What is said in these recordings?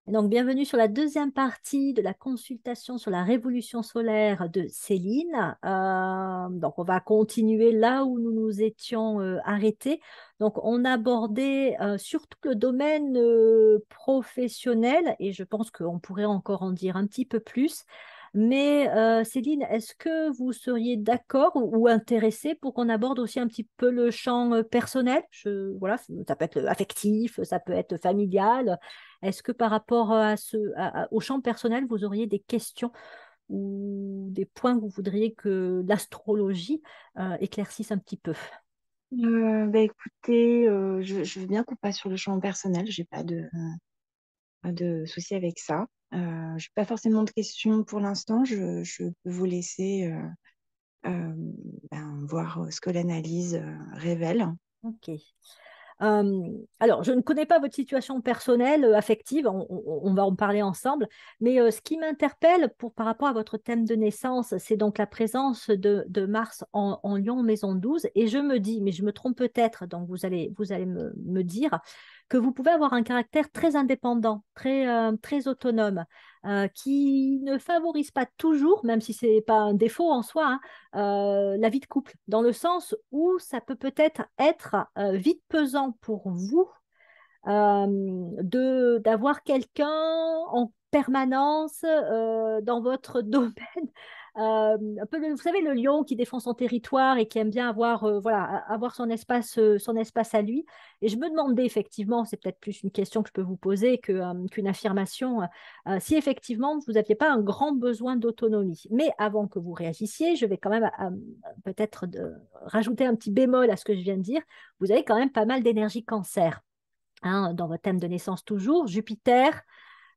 Et donc, bienvenue sur la deuxième partie de la consultation sur la révolution solaire de Céline. Donc, on va continuer là où nous nous étions arrêtés. Donc, on abordait surtout le domaine professionnel et je pense qu'on pourrait encore en dire un petit peu plus. Mais Céline, est-ce que vous seriez d'accord ou intéressée pour qu'on aborde aussi un petit peu le champ personnel? Voilà, ça peut être affectif, ça peut être familial. Est-ce que par rapport au champ personnel, vous auriez des questions ou des points que vous voudriez que l'astrologie éclaircisse un petit peu? Écoutez, je veux bien qu'on passe sur le champ personnel, j'ai pas de souci avec ça. Je n'ai pas forcément de questions pour l'instant, je peux vous laisser voir ce que l'analyse révèle. Ok. Alors, je ne connais pas votre situation personnelle, affective, on va en parler ensemble, mais ce qui m'interpelle par rapport à votre thème de naissance, c'est donc la présence de Mars en Lion, maison 12, et je me dis, mais je me trompe peut-être, donc vous allez me dire que vous pouvez avoir un caractère très indépendant, très autonome, qui ne favorise pas toujours, même si ce n'est pas un défaut en soi, hein, la vie de couple, dans le sens où ça peut peut-être être vite pesant pour vous d'avoir quelqu'un en permanence dans votre domaine. Un peu vous savez, le lion qui défend son territoire et qui aime bien avoir, voilà, avoir son espace à lui. Et je me demandais effectivement, c'est peut-être plus une question que je peux vous poser qu'une affirmation, si effectivement vous n'aviez pas un grand besoin d'autonomie. Mais avant que vous réagissiez, je vais quand même peut-être rajouter un petit bémol à ce que je viens de dire. Vous avez quand même pas mal d'énergie cancer, hein, dans votre thème de naissance toujours, Jupiter,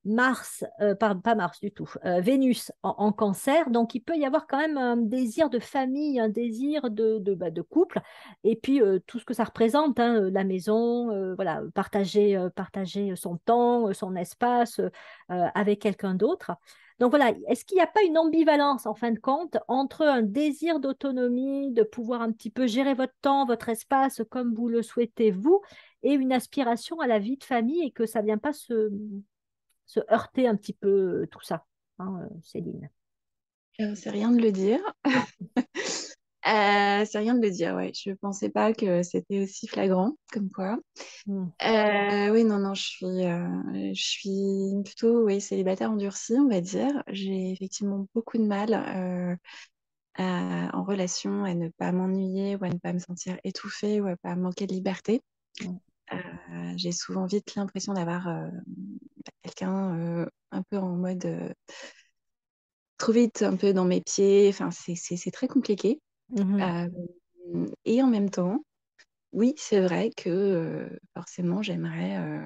Mars, pas Mars du tout, Vénus en cancer, donc il peut y avoir quand même un désir de famille, un désir de couple, et puis tout ce que ça représente, hein, la maison, voilà, partager son temps, son espace avec quelqu'un d'autre. Donc voilà, est-ce qu'il n'y a pas une ambivalence en fin de compte entre un désir d'autonomie, de pouvoir un petit peu gérer votre temps, votre espace comme vous le souhaitez vous, et une aspiration à la vie de famille et que ça ne vient pas se heurter un petit peu tout ça, hein, Céline. C'est rien de le dire. C'est rien de le dire, ouais. Je pensais pas que c'était aussi flagrant comme quoi. Mm. Oui, non, non, je suis plutôt, oui, célibataire endurci, on va dire. J'ai effectivement beaucoup de mal en relation à ne pas m'ennuyer ou à ne pas me sentir étouffée ou à pas manquer de liberté. Mm. J'ai souvent vite l'impression d'avoir quelqu'un un peu en mode trop vite, un peu dans mes pieds. Enfin, c'est très compliqué. Mhm. Euh, et en même temps, oui, c'est vrai que forcément, j'aimerais,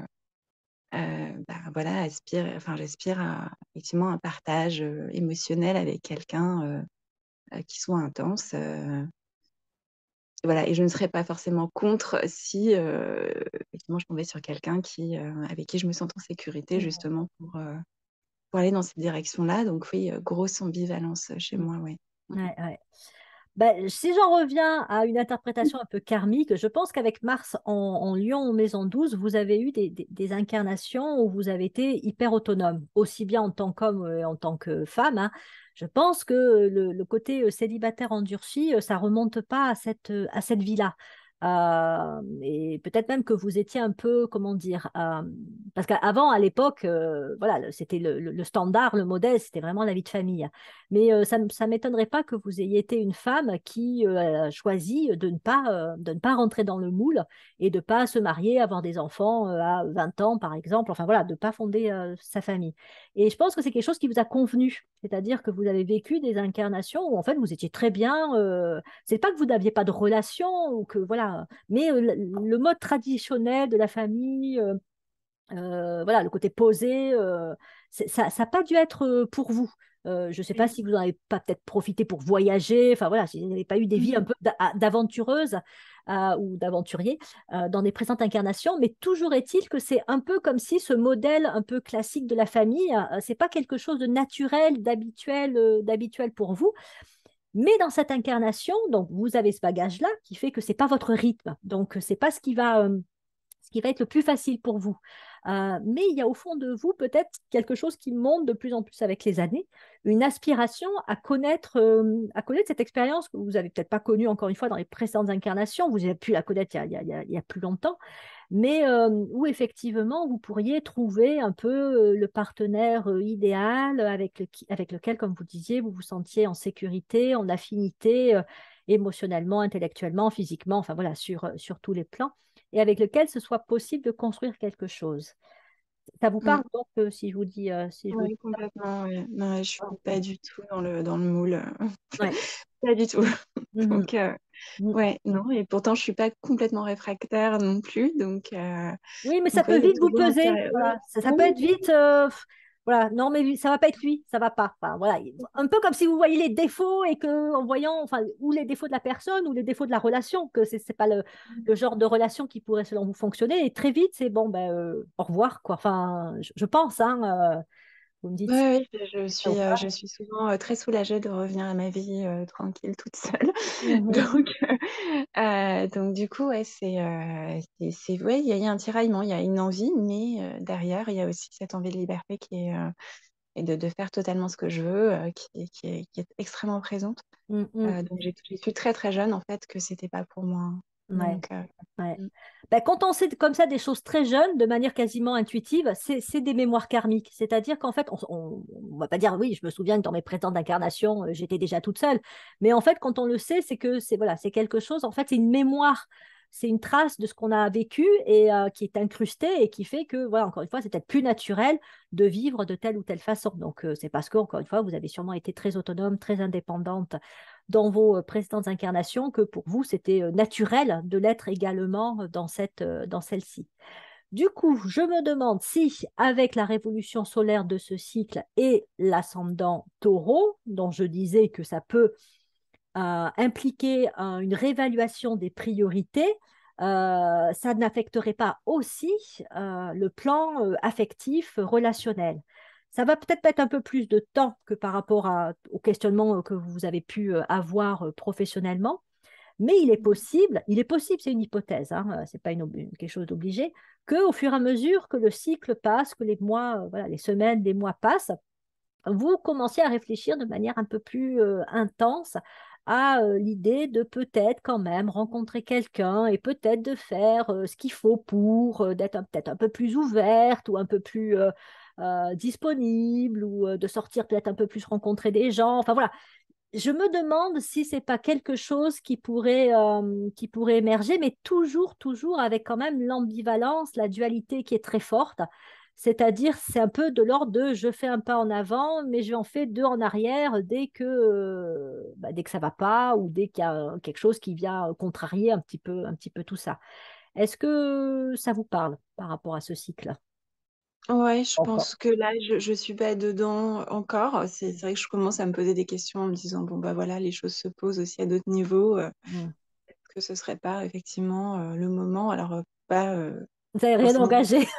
voilà, j'aspire à effectivement un partage émotionnel avec quelqu'un qui soit intense. Voilà, et je ne serais pas forcément contre si effectivement je tombais sur quelqu'un avec qui je me sens en sécurité Mm. justement pour aller dans cette direction-là. Donc oui, grosse ambivalence chez Mm. moi, oui. Ouais, ouais. Ben, si j'en reviens à une interprétation un peu karmique, je pense qu'avec Mars en Lion en maison 12, vous avez eu des incarnations où vous avez été hyper autonome, aussi bien en tant qu'homme et en tant que femme, hein. Je pense que le côté célibataire endurci, ça remonte pas à cette vie-là. Et peut-être même que vous étiez un peu, comment dire, parce qu'avant, à l'époque, voilà, c'était le standard, le modèle, c'était vraiment la vie de famille. Mais ça ne m'étonnerait pas que vous ayez été une femme qui a choisi de ne pas rentrer dans le moule et de ne pas se marier, avoir des enfants à 20 ans, par exemple. Enfin voilà, de ne pas fonder sa famille. Et je pense que c'est quelque chose qui vous a convenu. C'est-à-dire que vous avez vécu des incarnations où en fait vous étiez très bien. C'est pas que vous n'aviez pas de relation ou que voilà, mais le mode traditionnel de la famille. Voilà, le côté posé, ça n'a pas dû être pour vous. Je ne sais pas Mm. si vous n'en avez pas peut-être profité pour voyager, enfin voilà, si vous n'avez pas eu des vies un Mm. peu d'aventureuses ou d'aventuriers dans des présentes incarnations, mais toujours est-il que c'est un peu comme si ce modèle un peu classique de la famille, c'est pas quelque chose de naturel, d'habituel pour vous, mais dans cette incarnation, donc vous avez ce bagage-là qui fait que c'est pas votre rythme, donc c'est pas ce qui va être le plus facile pour vous. Mais il y a au fond de vous peut-être quelque chose qui monte de plus en plus avec les années, une aspiration à connaître cette expérience que vous n'avez peut-être pas connue encore une fois dans les précédentes incarnations, vous avez pu la connaître il y a plus longtemps, mais où effectivement vous pourriez trouver un peu le partenaire idéal avec lequel, comme vous disiez, vous vous sentiez en sécurité, en affinité, émotionnellement, intellectuellement, physiquement, enfin voilà, sur tous les plans, et avec lequel ce soit possible de construire quelque chose. Ça vous Mm. parle donc si je vous dis, si je vous Oui, dis ça. complètement. Ouais. Non, je suis Ok. pas du tout dans le moule. Ouais. Pas du tout. Mhm. Donc, Mhm. ouais, non. Et pourtant, je suis pas complètement réfractaire non plus. Oui, mais ça Donc peut ouais, il y a vite vous toujours peser. intérêt. Voilà. Ça peut Oui, être vite. Voilà. Non, mais ça va pas être lui. Ça va pas. Enfin, voilà. Un peu comme si vous voyez les défauts et que, en voyant, enfin, ou les défauts de la personne ou les défauts de la relation, que c'est pas le genre de relation qui pourrait, selon vous, fonctionner. Et très vite, c'est bon, ben, au revoir, quoi. Enfin, je pense, hein. Vous me dites oui, si oui, ça vous je parle. suis souvent très soulagée de revenir à ma vie tranquille toute seule. Mhm. Donc, donc du coup, ouais, ouais, il y a un tiraillement, il y a une envie, mais derrière, il y a aussi cette envie de liberté et de faire totalement ce que je veux, qui est extrêmement présente. Mhm. Donc j'ai su très très jeune en fait que c'était pas pour moi. Ouais. Donc, Ouais. mm, Ben, quand on sait comme ça des choses très jeunes, de manière quasiment intuitive, c'est des mémoires karmiques. C'est-à-dire qu'en fait, on va pas dire oui, je me souviens que dans mes précédentes incarnations, j'étais déjà toute seule. Mais en fait, quand on le sait, c'est que c'est voilà, c'est quelque chose. En fait, c'est une mémoire, c'est une trace de ce qu'on a vécu et qui est incrustée et qui fait que voilà, encore une fois, c'est peut-être plus naturel de vivre de telle ou telle façon. Donc, c'est parce que encore une fois, vous avez sûrement été très autonome, très indépendante dans vos précédentes incarnations que pour vous, c'était naturel de l'être également dans celle-ci. Du coup, je me demande si, avec la révolution solaire de ce cycle et l'ascendant taureau, dont je disais que ça peut impliquer une réévaluation des priorités, ça n'affecterait pas aussi le plan affectif, relationnel. Ça va peut-être mettre un peu plus de temps que par rapport au questionnement que vous avez pu avoir professionnellement, mais il est possible, c'est une hypothèse, hein, c'est pas quelque chose d'obligé, qu'au fur et à mesure que le cycle passe, que les mois, voilà, les semaines, les mois passent, vous commenciez à réfléchir de manière un peu plus intense à l'idée de peut-être quand même rencontrer quelqu'un et peut-être de faire ce qu'il faut pour d'être peut-être un peu plus ouverte ou un peu plus disponible ou de sortir peut-être un peu plus rencontrer des gens. Enfin voilà, je me demande si c'est pas quelque chose qui pourrait émerger, mais toujours avec quand même l'ambivalence, la dualité qui est très forte. C'est-à-dire, c'est un peu de l'ordre de je fais un pas en avant, mais je en fais deux en arrière dès que ça va pas ou dès qu'il y a quelque chose qui vient contrarier un petit peu tout ça. Est-ce que ça vous parle par rapport à ce cycle? ouais, je Encore. pense que là, je suis pas dedans encore. C'est vrai que je commence à me poser des questions en me disant, bon, bah voilà, les choses se posent aussi à d'autres niveaux. Mm. Est-ce que ce serait pas effectivement le moment? Alors, pas Vous n'avez rien forcément engagé. professionnellement,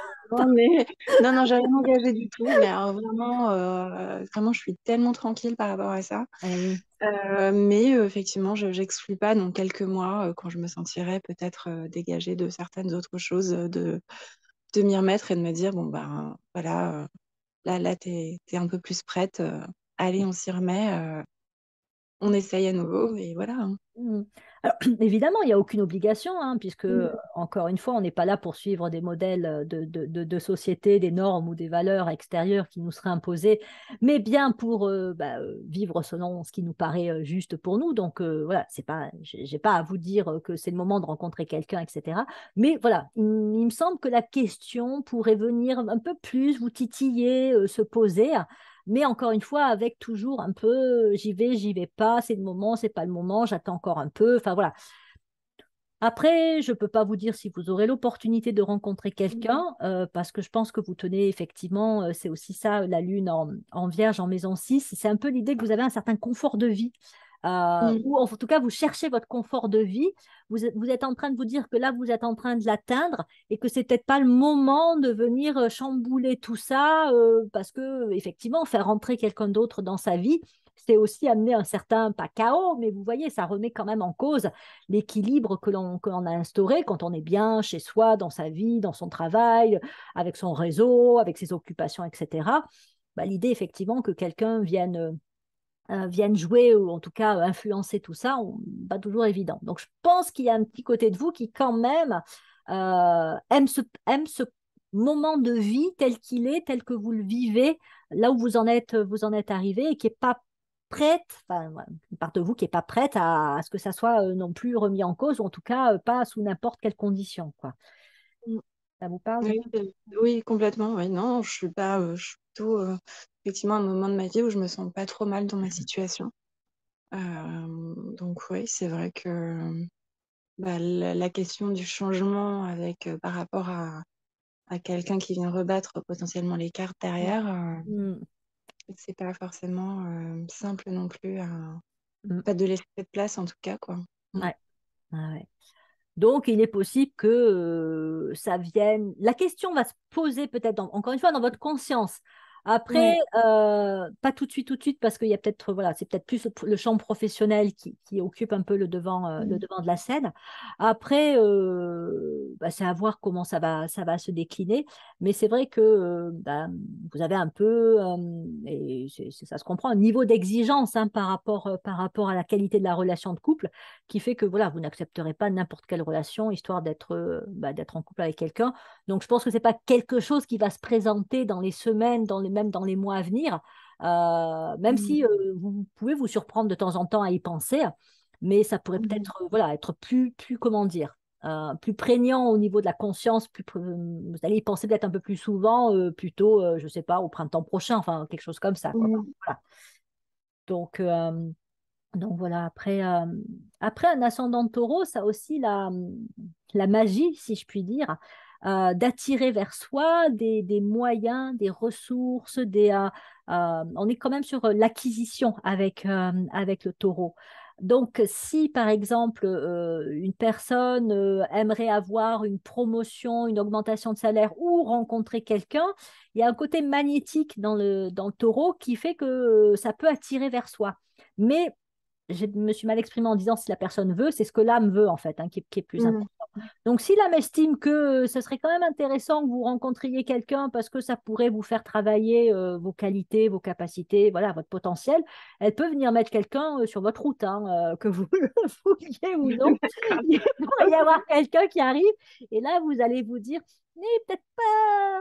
mais non, non, j'ai rien engagé du tout. Mais alors, vraiment, je suis tellement tranquille par rapport à ça. Eh oui. Mais effectivement, je n'exclus pas dans quelques mois, quand je me sentirai peut-être dégagée de certaines autres choses, de m'y remettre et de me dire, bon, ben voilà, là, t'es un peu plus prête. Allez, on s'y remet. On essaye à nouveau et voilà, hein. Mm. Alors, évidemment, il n'y a aucune obligation, hein, puisque, Mm. encore une fois, on n'est pas là pour suivre des modèles de société, des normes ou des valeurs extérieures qui nous seraient imposées, mais bien pour vivre selon ce qui nous paraît juste pour nous. Donc, voilà, c'est pas, j'ai pas à vous dire que c'est le moment de rencontrer quelqu'un, etc. Mais voilà, il me semble que la question pourrait venir un peu plus vous titiller, se poser. Mais encore une fois, avec toujours un peu, j'y vais pas, c'est le moment, c'est pas le moment, j'attends encore un peu. Enfin voilà. Après, je ne peux pas vous dire si vous aurez l'opportunité de rencontrer quelqu'un, parce que je pense que vous tenez effectivement, c'est aussi ça, la lune en vierge, en maison 6. C'est un peu l'idée que vous avez un certain confort de vie, Mm. ou en tout cas, vous cherchez votre confort de vie. Vous êtes en train de vous dire que là, vous êtes en train de l'atteindre et que c'est peut-être pas le moment de venir chambouler tout ça, parce que effectivement, faire rentrer quelqu'un d'autre dans sa vie, c'est aussi amener un certain, pas chaos, mais vous voyez, ça remet quand même en cause l'équilibre que l'on a instauré quand on est bien chez soi, dans sa vie, dans son travail, avec son réseau, avec ses occupations, etc. Bah, l'idée, effectivement, que quelqu'un vienne jouer ou en tout cas influencer tout ça, pas toujours évident. Donc, je pense qu'il y a un petit côté de vous qui, quand même, aime ce moment de vie tel qu'il est, tel que vous le vivez, là où vous en êtes arrivé et qui n'est pas prête, enfin, voilà, une part de vous qui n'est pas prête à ce que ça soit non plus remis en cause, ou en tout cas pas sous n'importe quelle condition, quoi. Mm. Ça vous parle Oui, déjà? oui, complètement. Oui, non, je suis pas, je suis plutôt effectivement à un moment de ma vie où je me sens pas trop mal dans ma situation. Donc oui, c'est vrai que bah, la question du changement avec par rapport à quelqu'un qui vient rebattre potentiellement les cartes derrière, Mm, c'est pas forcément simple non plus mm, pas de laisser de place en tout cas, quoi. Mm. ouais, ouais, ouais. Donc, il est possible que ça vienne. La question va se poser peut-être, encore une fois, dans votre conscience. Après, Ouais. pas tout de suite, parce qu'il y a peut-être, voilà, c'est peut-être plus le champ professionnel qui occupe un peu le Mm. devant de la scène. Après, bah, c'est à voir comment ça va se décliner. Mais c'est vrai que bah, vous avez un peu, et ça se comprend, un niveau d'exigence hein, par rapport à la qualité de la relation de couple qui fait que voilà, vous n'accepterez pas n'importe quelle relation histoire d'être en couple avec quelqu'un. Donc, je pense que c'est pas quelque chose qui va se présenter dans les semaines, même dans les mois à venir, même Mm. si vous pouvez vous surprendre de temps en temps à y penser, mais ça pourrait Mm. peut-être voilà, être plus, comment dire, plus prégnant au niveau de la conscience, vous allez y penser peut-être un peu plus souvent, plutôt, je sais pas, au printemps prochain, enfin quelque chose comme ça, quoi. Mm. Voilà. Donc, voilà, après un ascendant taureau, ça a aussi la magie, si je puis dire, d'attirer vers soi des moyens, des ressources, on est quand même sur l'acquisition avec le taureau. Donc, si par exemple une personne aimerait avoir une promotion, une augmentation de salaire ou rencontrer quelqu'un, il y a un côté magnétique dans le taureau qui fait que ça peut attirer vers soi. Mais je me suis mal exprimée en disant si la personne veut, c'est ce que l'âme veut en fait, hein, qui est plus Mm. important. Donc si l'âme estime que ce serait quand même intéressant que vous rencontriez quelqu'un parce que ça pourrait vous faire travailler vos qualités, vos capacités, voilà, votre potentiel, elle peut venir mettre quelqu'un sur votre route, hein, que vous le vouliez ou non. D'accord. Il va y avoir quelqu'un qui arrive et là vous allez vous dire, peut-être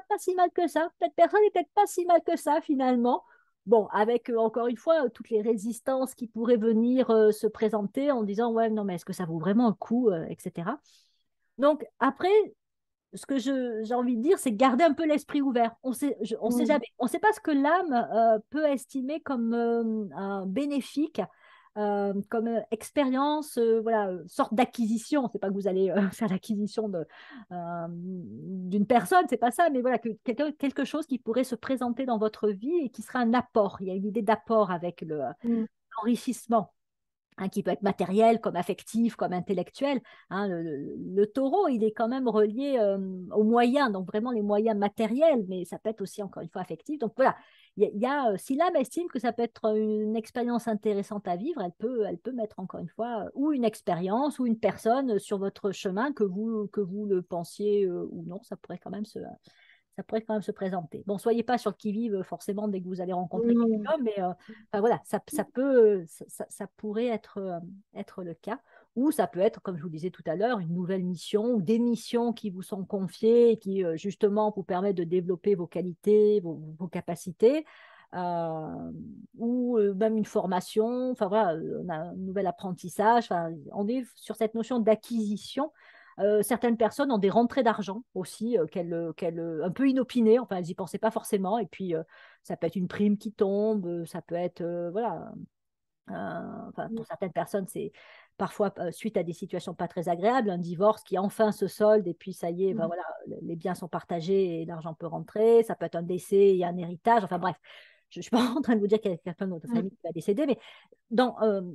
pas si mal que ça, peut-être personne n'est peut-être pas si mal que ça finalement. Bon, avec encore une fois toutes les résistances qui pourraient venir se présenter en disant ouais, non, mais est-ce que ça vaut vraiment le coup, etc. Donc après, ce que j'ai envie de dire, c'est garder un peu l'esprit ouvert. On sait Mm. jamais, on sait pas ce que l'âme peut estimer comme un bénéfique, comme expérience, voilà, sorte d'acquisition. C'est pas que vous allez faire l'acquisition d'une personne, c'est pas ça, mais voilà, quelque chose qui pourrait se présenter dans votre vie et qui sera un apport. Il y a une idée d'apport avec Mm. l'enrichissement hein, qui peut être matériel, comme affectif, comme intellectuel. Hein. Le taureau, il est quand même relié aux moyens, donc vraiment les moyens matériels, mais ça peut être aussi, encore une fois, affectif. Donc voilà, si l'âme estime que ça peut être une expérience intéressante à vivre, elle peut mettre, encore une fois, ou une expérience ou une personne sur votre chemin, que vous le pensiez ou non, ça pourrait quand même se présenter. Bon, soyez pas sur le qui-vive forcément dès que vous allez rencontrer Mm. quelqu'un, mais enfin, voilà, ça pourrait être le cas. Ou ça peut être, comme je vous disais tout à l'heure, une nouvelle mission ou des missions qui vous sont confiées et qui justement vous permettent de développer vos qualités, vos capacités. Ou même une formation, enfin voilà, on a un nouvel apprentissage, enfin, on est sur cette notion d'acquisition. Certaines personnes ont des rentrées d'argent aussi, un peu inopinées, enfin elles n'y pensaient pas forcément, et puis ça peut être une prime qui tombe, ça peut être, voilà, enfin, pour certaines personnes, c'est parfois suite à des situations pas très agréables, un divorce qui enfin se solde, et puis ça y est, ben Mm. voilà, les biens sont partagés et l'argent peut rentrer, ça peut être un décès, il y a un héritage, enfin bref. Je ne suis pas en train de vous dire qu'il y a quelqu'un de notre Mm. famille qui va décéder, mais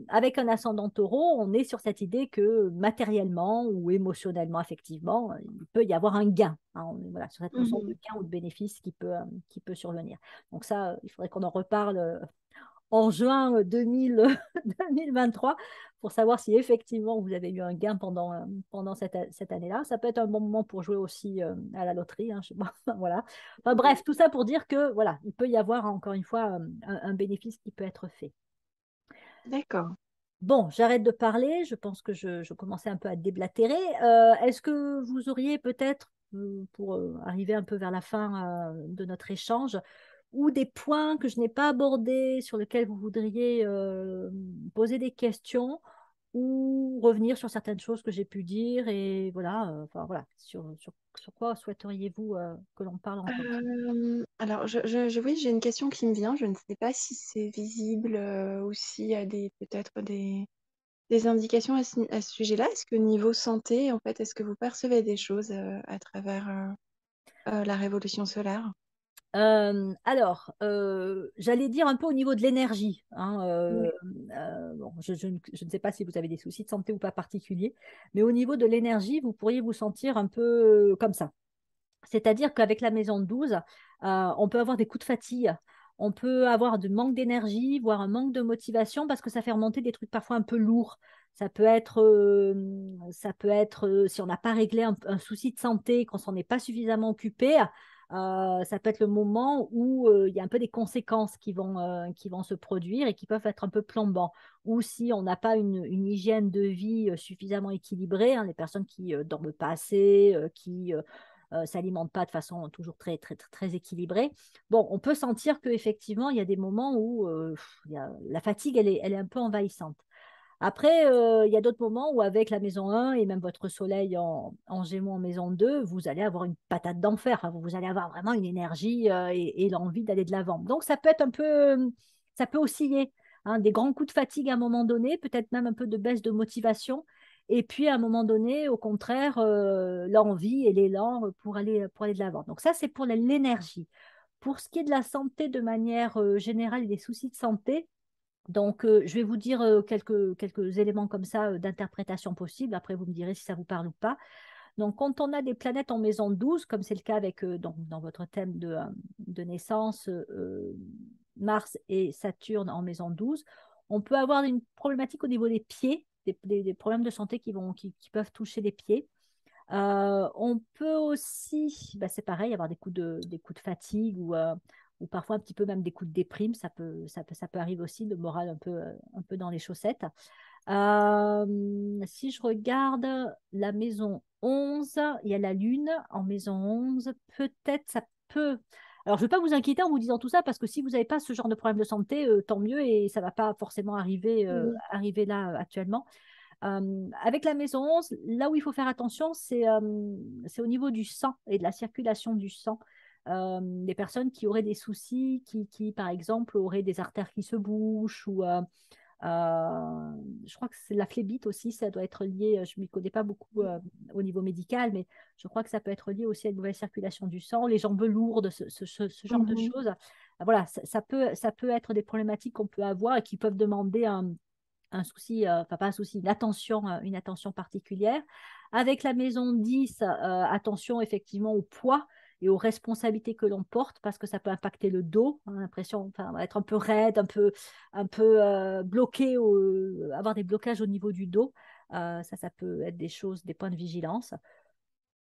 avec un ascendant taureau, on est sur cette idée que matériellement ou émotionnellement, affectivement, il peut y avoir un gain. Hein. On est voilà, sur cette notion de Mm. gain ou de bénéfice qui peut survenir. Donc ça, il faudrait qu'on en reparle en juin 2023 pour savoir si effectivement vous avez eu un gain pendant cette année-là. Ça peut être un bon moment pour jouer aussi à la loterie, hein, je sais pas, voilà. Enfin, bref, tout ça pour dire que voilà, il peut y avoir encore une fois un bénéfice qui peut être fait. D'accord. Bon, j'arrête de parler. Je pense que je commençais un peu à déblatérer. Est-ce que vous auriez peut-être, pour arriver un peu vers la fin de notre échange, ou des points que je n'ai pas abordés sur lesquels vous voudriez poser des questions ou revenir sur certaines choses que j'ai pu dire et voilà, enfin voilà, sur quoi souhaiteriez-vous que l'on parle ensemble? Alors, oui, j'ai une question qui me vient. Je ne sais pas si c'est visible ou s'il y a peut-être des indications à ce sujet-là. Est-ce que niveau santé, en fait, est-ce que vous percevez des choses à travers la révolution solaire? J'allais dire un peu au niveau de l'énergie, hein, Oui. bon, je ne sais pas si vous avez des soucis de santé ou pas particuliers, mais au niveau de l'énergie, vous pourriez vous sentir un peu comme ça. C'est-à-dire qu'avec la maison de 12, on peut avoir des coups de fatigue, on peut avoir du manque d'énergie, voire un manque de motivation parce que ça fait remonter des trucs parfois un peu lourds. Ça peut être si on n'a pas réglé un souci de santé, qu'on s'en est pas suffisamment occupé, ça peut être le moment où il y a un peu des conséquences qui vont se produire et qui peuvent être un peu plombants. Ou si on n'a pas une hygiène de vie suffisamment équilibrée, hein, les personnes qui dorment pas assez, qui s'alimente pas de façon toujours très, très, très, très équilibrée. Bon, on peut sentir qu'effectivement, il y a des moments où la fatigue, elle est un peu envahissante. Après, il y a d'autres moments où avec la maison 1 et même votre soleil en Gémeaux en maison 2, vous allez avoir une patate d'enfer. Enfin, vous allez avoir vraiment une énergie et l'envie d'aller de l'avant. Donc, ça peut osciller, hein, des grands coups de fatigue à un moment donné, peut-être même un peu de baisse de motivation. Et puis, à un moment donné, au contraire, l'envie et l'élan pour aller de l'avant. Donc, ça, c'est pour l'énergie. Pour ce qui est de la santé de manière générale et des soucis de santé, donc, je vais vous dire quelques éléments comme ça d'interprétation possible. Après, vous me direz si ça vous parle ou pas. Donc, quand on a des planètes en maison 12, comme c'est le cas avec dans votre thème de naissance, Mars et Saturne en maison 12, on peut avoir une problématique au niveau des pieds, des problèmes de santé qui peuvent toucher les pieds. On peut aussi, bah, c'est pareil, avoir des coups de fatigue ou parfois un petit peu même des coups de déprime. Ça peut arriver aussi, le moral un peu dans les chaussettes. Si je regarde la maison 11, il y a la Lune en maison 11. Peut-être ça peut. Alors, je ne vais pas vous inquiéter en vous disant tout ça parce que si vous n'avez pas ce genre de problème de santé, tant mieux et ça ne va pas forcément arriver là actuellement. Avec la maison 11, là où il faut faire attention, c'est au niveau du sang et de la circulation du sang. Des personnes qui auraient des soucis, qui, par exemple, auraient des artères qui se bouchent ou je crois que c'est la phlébite aussi, ça doit être lié, je ne m'y connais pas beaucoup au niveau médical, mais je crois que ça peut être lié aussi à une mauvaise circulation du sang, les jambes lourdes, ce genre de Mhm. choses. Voilà, ça peut être des problématiques qu'on peut avoir et qui peuvent demander un souci, enfin pas un souci, une attention particulière. Avec la maison 10, attention effectivement au poids et aux responsabilités que l'on porte parce que ça peut impacter le dos. On a l'impression, enfin, on va être un peu raide, un peu bloqué, avoir des blocages au niveau du dos. Ça peut être des choses, des points de vigilance.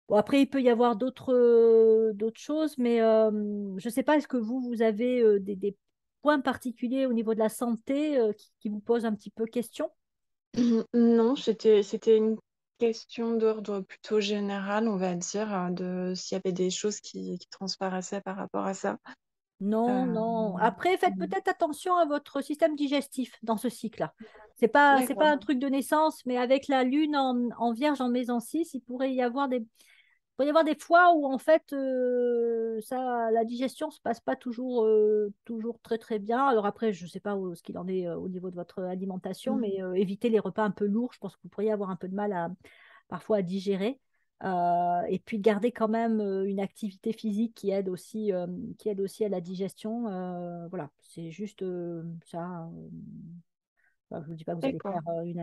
Bon, après, il peut y avoir d'autres choses, mais je ne sais pas, est-ce que vous avez des points particuliers au niveau de la santé qui vous posent un petit peu question? Non, c'était une question d'ordre plutôt général, on va dire, de s'il y avait des choses qui transparaissaient par rapport à ça. Non, Euh, non. Après, faites peut-être attention à votre système digestif dans ce cycle. C'est pas d'accord. un truc de naissance, mais avec la lune en Vierge en maison 6, il pourrait y avoir des fois où en fait la digestion se passe pas toujours très très bien. Alors après, je ne sais pas ce qu'il en est au niveau de votre alimentation, Mhm. mais évitez les repas un peu lourds. Je pense que vous pourriez avoir un peu de mal parfois à digérer. Et puis garder quand même une activité physique qui aide aussi à la digestion. Voilà, c'est juste ça. Enfin, je ne vous dis pas que vous allez D'accord. faire une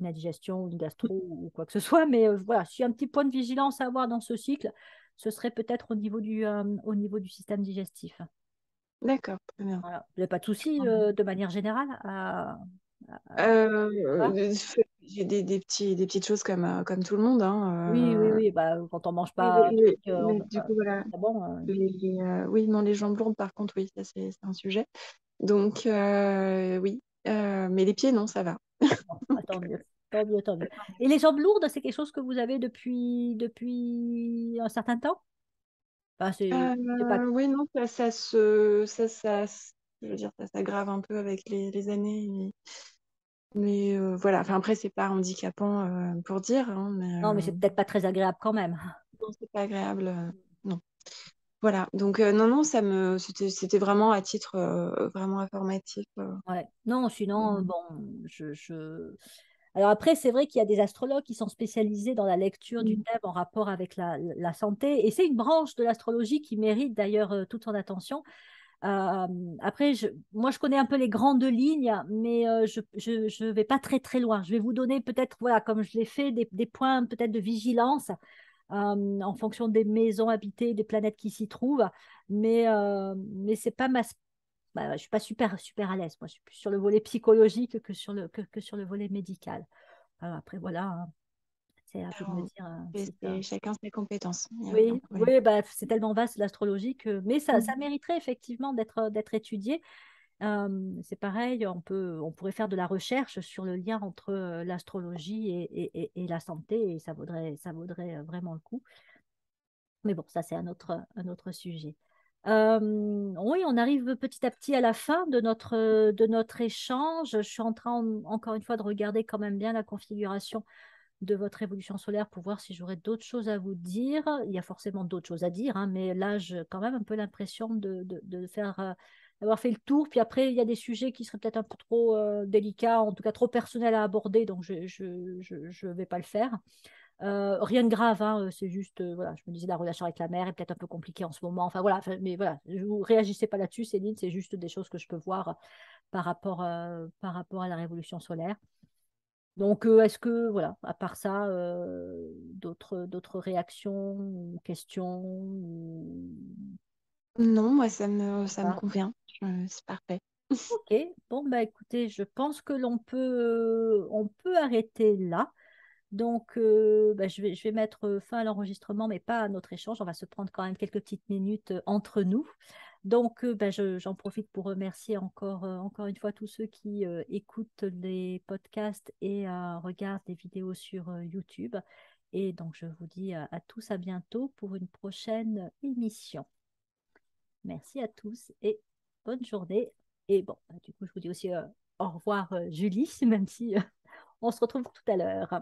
indigestion ou une gastro ou quoi que ce soit, mais voilà, si un petit point de vigilance à avoir dans ce cycle, ce serait peut-être au niveau du système digestif. D'accord, très bien. Voilà. Vous n'avez pas de souci de manière générale à- Euh, j'ai des petites choses comme tout le monde, Oui, oui, hein. oui. Bah, quand on mange Oui, pas un truc, on mais peut du pas. coup, voilà. C'est bon. Oui, non, les jambes lourdes, par contre, oui, ça, c'est un sujet. Donc, oui. Mais les pieds, non, ça va. Bon, ah, tant mieux, tant mieux, tant mieux. Et les jambes lourdes, c'est quelque chose que vous avez depuis un certain temps? Enfin, c'est pas. Oui, non, je veux dire, ça s'aggrave un peu avec les années. Mais voilà, enfin, après, c'est pas handicapant pour dire, hein, mais Non, mais c'est peut-être pas très agréable quand même. non, c'est pas agréable. Non. Voilà, donc non, non, c'était vraiment à titre vraiment informatif. Ouais. Non, sinon, Euh, bon, Alors après, c'est vrai qu'il y a des astrologues qui sont spécialisés dans la lecture du mm, thème en rapport avec la santé, et c'est une branche de l'astrologie qui mérite d'ailleurs toute son attention. Euh, Après, moi, je connais un peu les grandes lignes, mais je vais pas très très loin. Je vais vous donner peut-être, voilà, comme je l'ai fait, des points peut-être de vigilance en fonction des maisons habitées, des planètes qui s'y trouvent. Mais c'est pas je suis pas super à l'aise. Moi, je suis plus sur le volet psychologique que sur le volet médical. Après, voilà, hein, c'est à vous de me alors, dire si ça. chacun ses compétences, il n'y a aucun Oui, problème. oui, bah, c'est tellement vaste l'astrologie mais ça Mm. mériterait effectivement d'être étudié. C'est pareil, on pourrait faire de la recherche sur le lien entre l'astrologie et la santé, et ça vaudrait vraiment le coup. Mais bon, ça, c'est un autre sujet. Oui, on arrive petit à petit à la fin de notre échange. Je suis en train, encore une fois, de regarder quand même bien la configuration de votre évolution solaire pour voir si j'aurais d'autres choses à vous dire. Il y a forcément d'autres choses à dire, hein, mais là, j'ai quand même un peu l'impression de faire, d'avoir fait le tour. Puis après, il y a des sujets qui seraient peut-être un peu trop délicats, en tout cas trop personnels à aborder, donc je vais pas le faire. Rien de grave, hein, c'est juste, voilà, je me disais la relation avec la mère est peut-être un peu compliquée en ce moment. Enfin voilà, mais voilà, vous réagissez pas là-dessus, Céline, c'est juste des choses que je peux voir par rapport à la révolution solaire. Donc, est-ce que, voilà, à part ça, d'autres réactions ou questions Non, moi, ça me pas. convient. C'est parfait. Ok, bon, bah écoutez, je pense que on peut arrêter là. Donc, bah, je vais mettre fin à l'enregistrement, mais pas à notre échange. On va se prendre quand même quelques petites minutes entre nous. Donc, bah, j'en profite pour remercier encore une fois tous ceux qui écoutent les podcasts et regardent les vidéos sur YouTube. Et donc, je vous dis à tous à bientôt pour une prochaine émission. Merci à tous et bonne journée. Et bon, bah, du coup, je vous dis aussi au revoir, Julie, même si on se retrouve tout à l'heure.